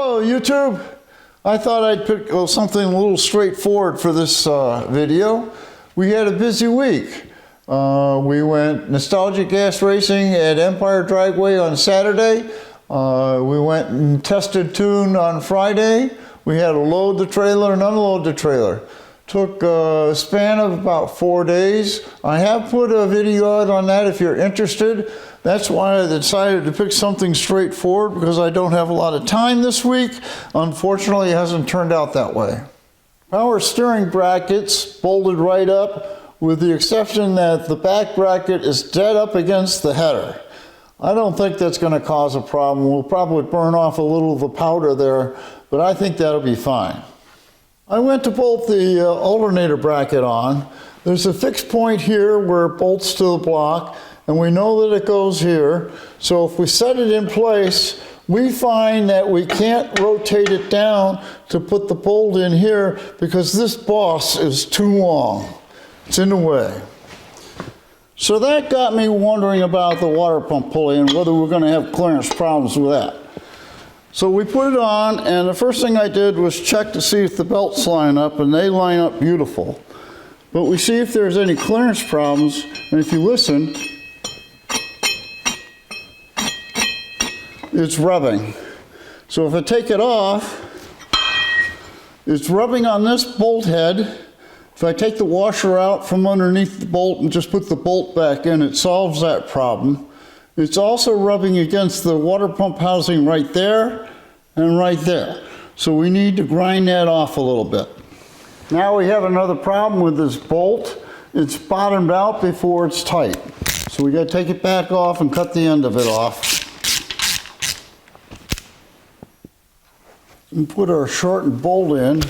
Hello YouTube. I thought I'd pick something a little straightforward for this video. We had a busy week. We went nostalgic gas racing at Empire Dragway on Saturday. We went and tested tune on Friday. We had to load the trailer and unload the trailer. Took a span of about 4 days. I have put a video out on that if you're interested. That's why I decided to pick something straightforward, because I don't have a lot of time this week. Unfortunately, it hasn't turned out that way. Power steering brackets bolted right up, with the exception that the back bracket is dead up against the header. I don't think that's going to cause a problem. We'll probably burn off a little of the powder there, but I think that'll be fine. I went to bolt the alternator bracket on. There's a fixed point here where it bolts to the block, and we know that it goes here. So if we set it in place, we find that we can't rotate it down to put the bolt in here because this boss is too long. It's in the way. So that got me wondering about the water pump pulley and whether we're going to have clearance problems with that. So we put it on, and the first thing I did was check to see if the belts line up, and they line up beautiful. But we see if there's any clearance problems, and if you listen, it's rubbing. So if I take it off, it's rubbing on this bolt head. If I take the washer out from underneath the bolt and just put the bolt back in, it solves that problem. It's also rubbing against the water pump housing right there and right there. So we need to grind that off a little bit. Now we have another problem with this bolt. It's bottomed out before it's tight. So we got to take it back off and cut the end of it off. And put our shortened bolt in.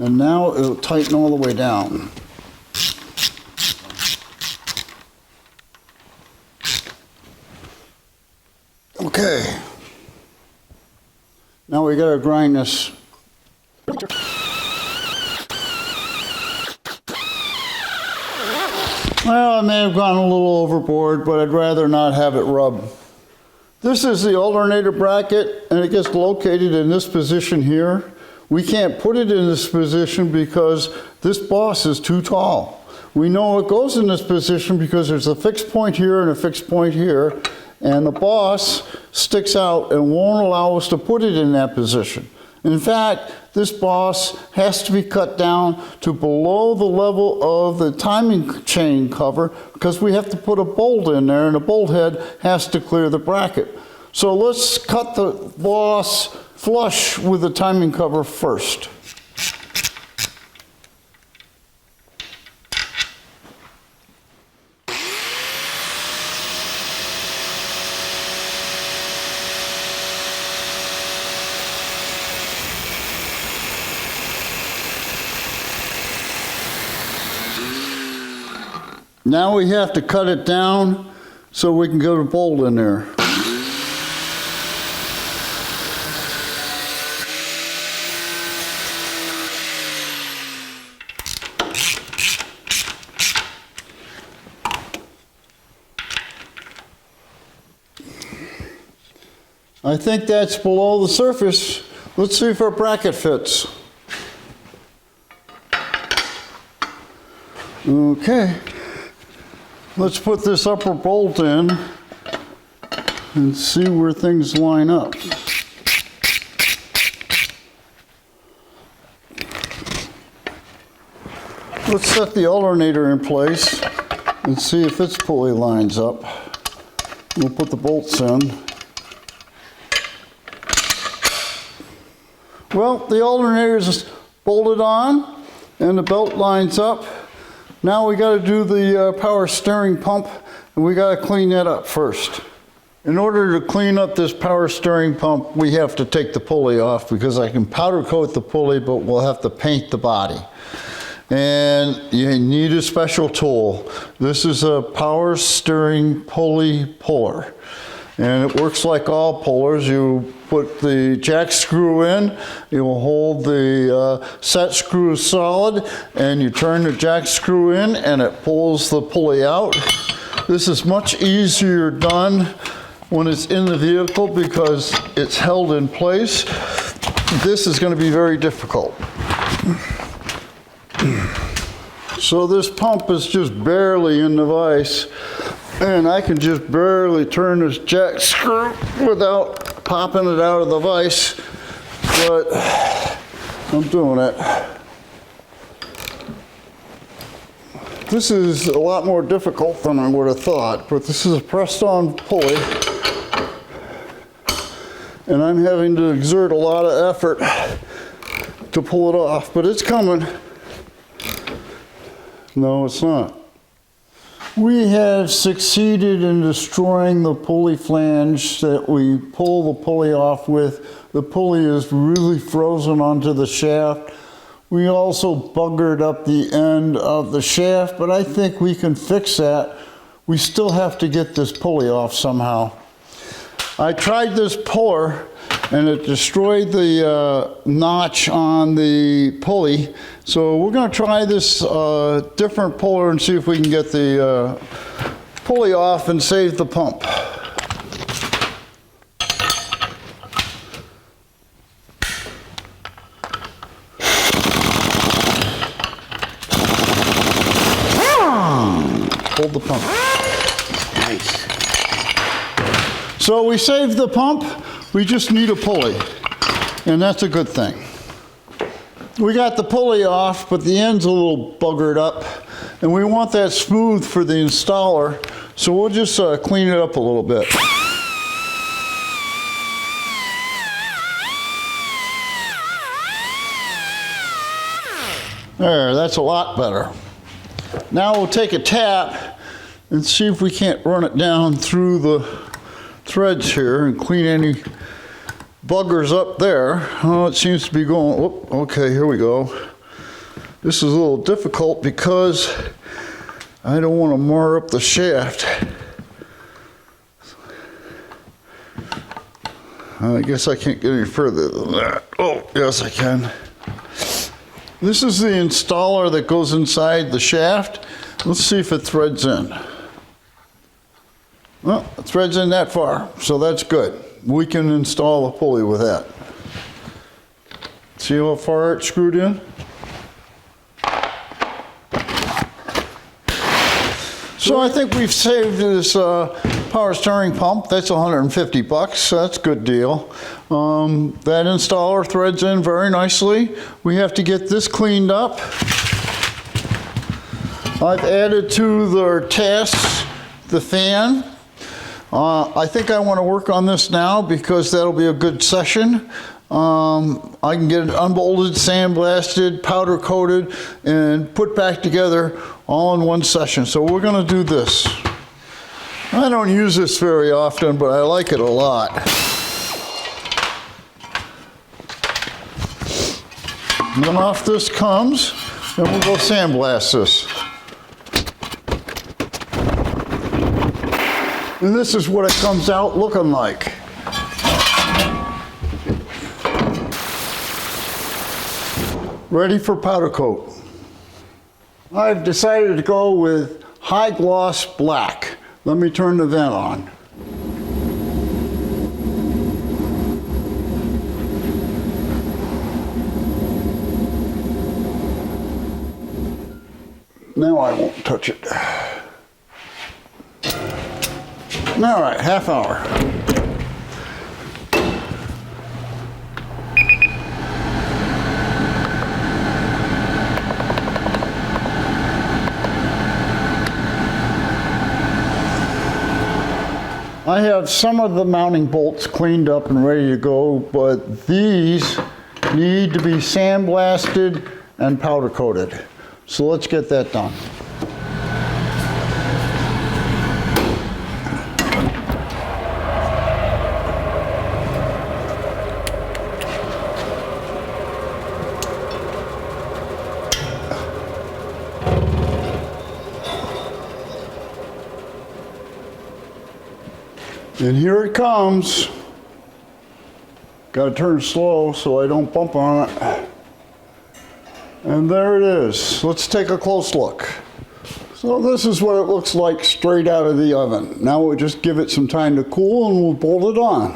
And now it'll tighten all the way down. Okay. Now we gotta grind this. Well, I may have gone a little overboard, but I'd rather not have it rub. This is the alternator bracket, and it gets located in this position here. We can't put it in this position because this boss is too tall. We know it goes in this position because there's a fixed point here and a fixed point here, and the boss sticks out and won't allow us to put it in that position. In fact, this boss has to be cut down to below the level of the timing chain cover because we have to put a bolt in there, and the bolt head has to clear the bracket. So let's cut the boss flush with the timing cover first. Now we have to cut it down so we can get a bolt in there. I think that's below the surface. Let's see if our bracket fits. Okay. Let's put this upper bolt in and see where things line up. Let's set the alternator in place and see if its pulley lines up. We'll put the bolts in. Well, the alternator is bolted on and the belt lines up. Now we got to do the power steering pump, and we got to clean that up first. In order to clean up this power steering pump, we have to take the pulley off because I can powder coat the pulley, but we'll have to paint the body. And you need a special tool. This is a power steering pulley puller. And it works like all pullers. You put the jack screw in, you will hold the set screw solid, and you turn the jack screw in and it pulls the pulley out. This is much easier done when it's in the vehicle because it's held in place. This is going to be very difficult. So this pump is just barely in the vise, and I can just barely turn this jack screw without popping it out of the vise, but I'm doing it. This is a lot more difficult than I would have thought, but this is a pressed-on pulley, and I'm having to exert a lot of effort to pull it off, but it's coming. No, it's not. We have succeeded in destroying the pulley flange that we pull the pulley off with. The pulley is really frozen onto the shaft. We also buggered up the end of the shaft, but I think we can fix that. We still have to get this pulley off somehow. I tried this puller and it destroyed the notch on the pulley. So we're going to try this different puller and see if we can get the pulley off and save the pump. Hold the pump. Nice. So we saved the pump. We just need a pulley, and that's a good thing. We got the pulley off, but the end's a little buggered up, and we want that smooth for the installer, so we'll just clean it up a little bit. There, that's a lot better. Now we'll take a tap and see if we can't run it down through the threads here and clean any buggers up there. Oh, it seems to be going, oh, okay, here we go. This is a little difficult because I don't want to mar up the shaft. I guess I can't get any further than that. Oh, yes I can. This is the installer that goes inside the shaft. Let's see if it threads in. Well, it threads in that far, so that's good. We can install a pulley with that. See how far it's screwed in? So I think we've saved this power steering pump. That's 150 bucks, so that's a good deal. That installer threads in very nicely. We have to get this cleaned up. I've added to the tests the fan. I think I want to work on this now because that'll be a good session. I can get it unbolted, sandblasted, powder coated, and put back together all in one session. So we're going to do this. I don't use this very often, but I like it a lot. And then off this comes, and we'll go sandblast this. And this is what it comes out looking like. Ready for powder coat. I've decided to go with high gloss black. Let me turn the vent on. Now I won't touch it. All right, half hour. I have some of the mounting bolts cleaned up and ready to go, but these need to be sandblasted and powder coated. So let's get that done. And here it comes. Got to turn slow so I don't bump on it. And there it is. Let's take a close look. It's So this is what it looks like straight out of the oven. Now we'll just give it some time to cool and we'll bolt it on.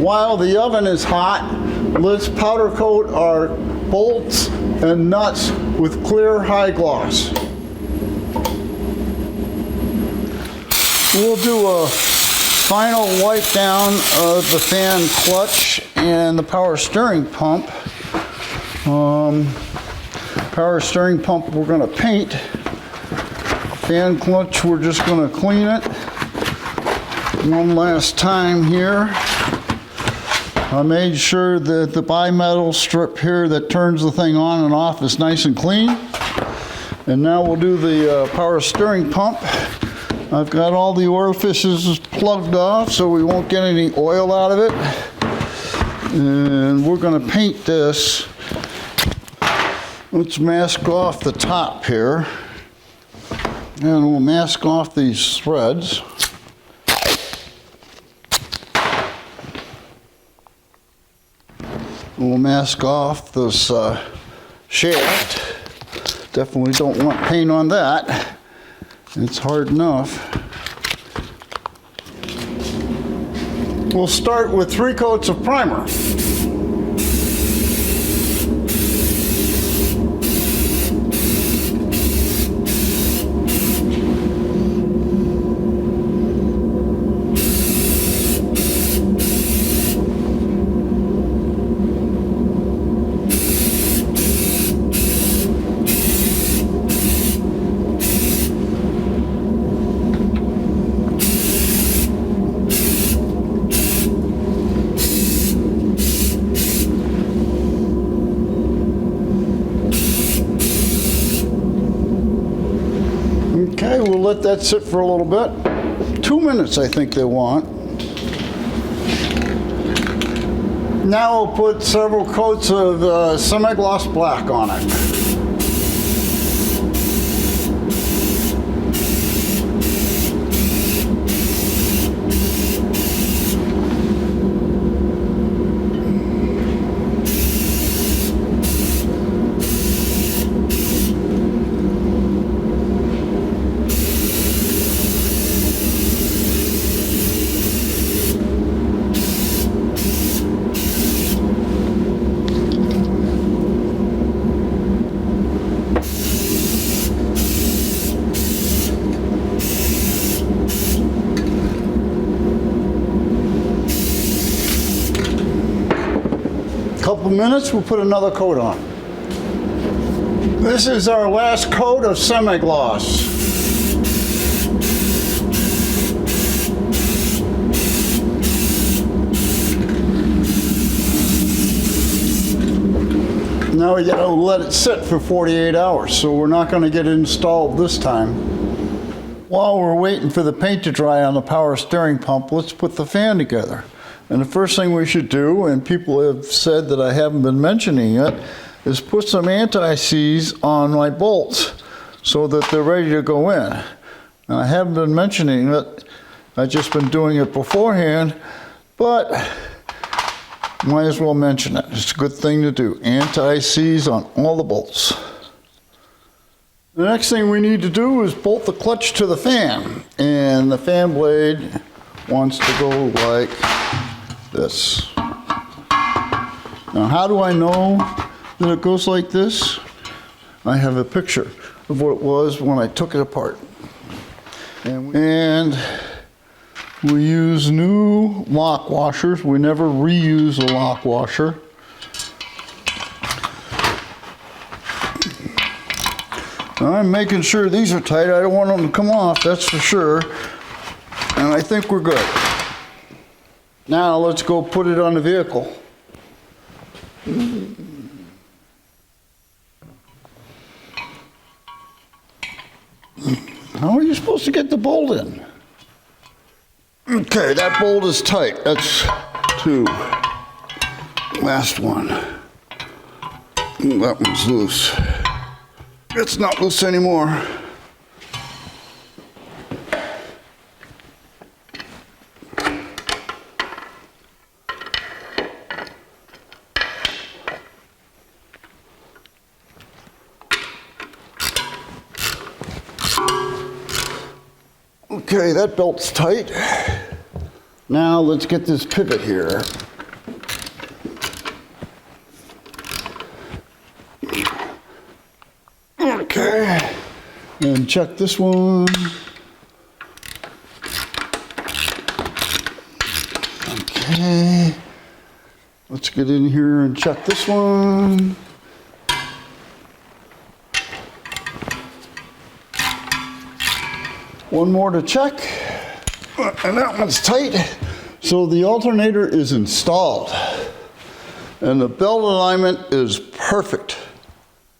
While the oven is hot, let's powder coat our bolts and nuts with clear high gloss. We'll do a final wipe down of the fan clutch and the power steering pump. Power steering pump we're going to paint. Fan clutch we're just going to clean it one last time here. I made sure that the bimetal strip here that turns the thing on and off is nice and clean. And now we'll do the power steering pump. I've got all the orifices plugged off so we won't get any oil out of it. And we're going to paint this. Let's mask off the top here. And we'll mask off these threads. We'll mask off this shaft. Definitely don't want paint on that. It's hard enough. We'll start with 3 coats of primer. Okay, we'll let that sit for a little bit. 2 minutes, I think they want. Now we'll put several coats of semi-gloss black on it. Couple minutes, we'll put another coat on. This is our last coat of semi-gloss. Now we gotta let it sit for 48 hours, so we're not gonna get it installed this time. While we're waiting for the paint to dry on the power steering pump, let's put the fan together. And the first thing we should do, and people have said that I haven't been mentioning it, is put some anti-seize on my bolts so that they're ready to go in. Now, I haven't been mentioning it, I've just been doing it beforehand, but might as well mention it. It's a good thing to do. Anti-seize on all the bolts. The next thing we need to do is bolt the clutch to the fan. And the fan blade wants to go like this. Now, how do I know that it goes like this? I have a picture of what it was when I took it apart. And we use new lock washers. We never reuse a lock washer. I'm making sure these are tight. I don't want them to come off, that's for sure. And I think we're good. Now let's go put it on the vehicle. How are you supposed to get the bolt in? Okay, that bolt is tight. That's 2. Last one. That one's loose. It's not loose anymore. Okay, that belt's tight. Now let's get this pivot here. Okay, and check this one. Okay, let's get in here and check this one. One more to check, and that one's tight. So the alternator is installed, and the belt alignment is perfect.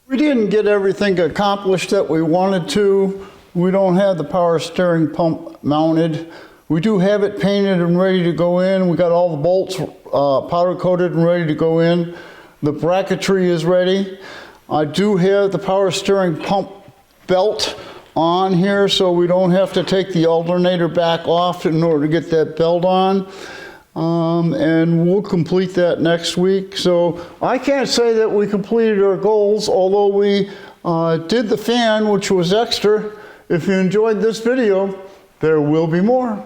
We didn't get everything accomplished that we wanted to. We don't have the power steering pump mounted. We do have it painted and ready to go in. We got all the bolts powder coated and ready to go in. The bracketry is ready. I do have the power steering pump belt on here, so we don't have to take the alternator back off in order to get that belt on. And we'll complete that next week. So I can't say that we completed our goals, although we did the fan, which was extra. If you enjoyed this video, there will be more.